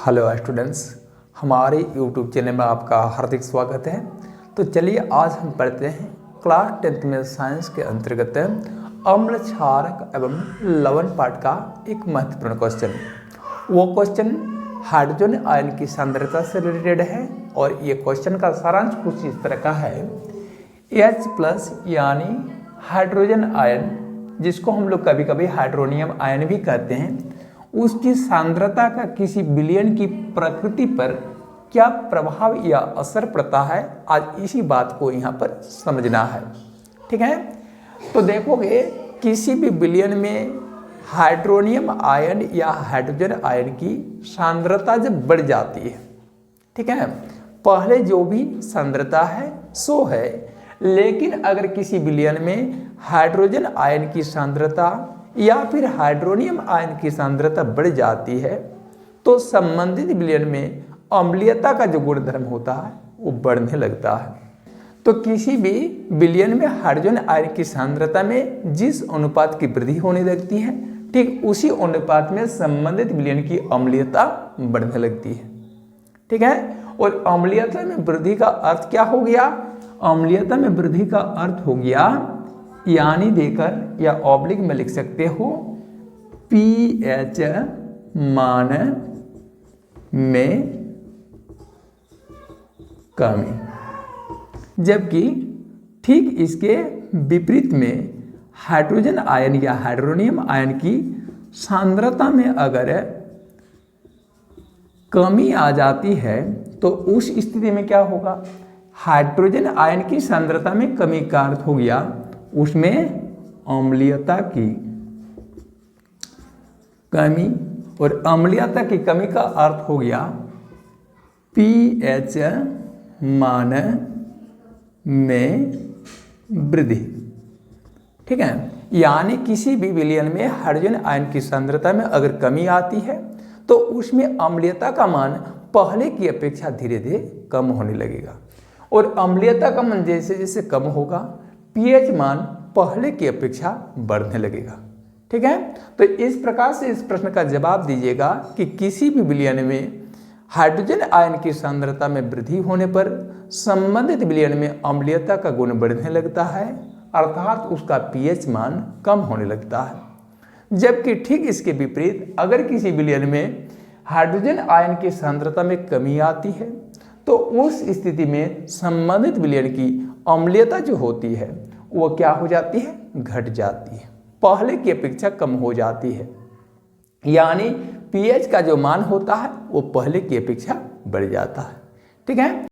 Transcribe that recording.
Hello students, हमारे YouTube channel में आपका हार्दिक स्वागत है। तो चलिए आज हम पढ़ते हैं क्लास 10th में साइंस के अंतर्गत अम्ल क्षारक एवं लवण पाठ का एक महत्वपूर्ण क्वेश्चन। वो क्वेश्चन हाइड्रोजन आयन की सांद्रता से रिलेटेड है और ये क्वेश्चन का सारांश कुछ इस तरह का है। H+ यानी हाइड्रोजन आयन, जिसको हम लोग कभी कभी हाइड्रोनियम आयन भी कहते हैं, उसकी सांद्रता का किसी विलयन की प्रकृति पर क्या प्रभाव या असर पड़ता है, आज इसी बात को यहाँ पर समझना है। ठीक है, तो देखोगे किसी भी विलयन में हाइड्रोनियम आयन या हाइड्रोजन आयन की सांद्रता जब बढ़ जाती है, ठीक है, पहले जो भी सांद्रता है सो है, लेकिन अगर किसी विलयन में हाइड्रोजन आयन की सांद्रता या फिर हाइड्रोनियम आयन की सांद्रता बढ़ जाती है तो संबंधित विलयन में अम्लीयता का जो गुणधर्म होता है वो बढ़ने लगता है। तो किसी भी विलयन में हाइड्रोजन आयन की सांद्रता में जिस अनुपात की वृद्धि होने लगती है, ठीक उसी अनुपात में संबंधित विलयन की अम्लीयता बढ़ने लगती है। ठीक है, और अम्लीयता में वृद्धि का अर्थ क्या हो गया? अम्लीयता में वृद्धि का अर्थ हो गया, यानी देकर या ऑब्लिक में लिख सकते हो pH मान में कमी। जबकि ठीक इसके विपरीत में हाइड्रोजन आयन या हाइड्रोनियम आयन की सांद्रता में अगर कमी आ जाती है तो उस स्थिति में क्या होगा? हाइड्रोजन आयन की सांद्रता में कमी का अर्थ हो गया उसमें अम्लीयता की कमी, और अम्लीयता की कमी का अर्थ हो गया pH मान में वृद्धि। ठीक है, यानी किसी भी विलयन में हाइड्रोजन आयन की सांद्रता में अगर कमी आती है तो उसमें अम्लीयता का मान पहले की अपेक्षा धीरे धीरे कम होने लगेगा, और अम्लीयता का मान जैसे जैसे कम होगा pH मान पहले की अपेक्षा बढ़ने लगेगा। ठीक है, तो इस प्रकार से इस प्रश्न का जवाब दीजिएगा कि किसी भी विलयन में हाइड्रोजन आयन की सांद्रता में वृद्धि होने पर संबंधित विलयन में अम्लीयता का गुण बढ़ने लगता है, अर्थात उसका pH मान कम होने लगता है। जबकि ठीक इसके विपरीत अगर किसी विलयन में हाइड्रोजन आयन की सांद्रता में कमी आती है तो उस स्थिति में संबंधित विलयन की अम्लीयता जो होती है वो क्या हो जाती है? घट जाती है, पहले की अपेक्षा कम हो जाती है, यानी pH का जो मान होता है वो पहले की अपेक्षा बढ़ जाता है। ठीक है।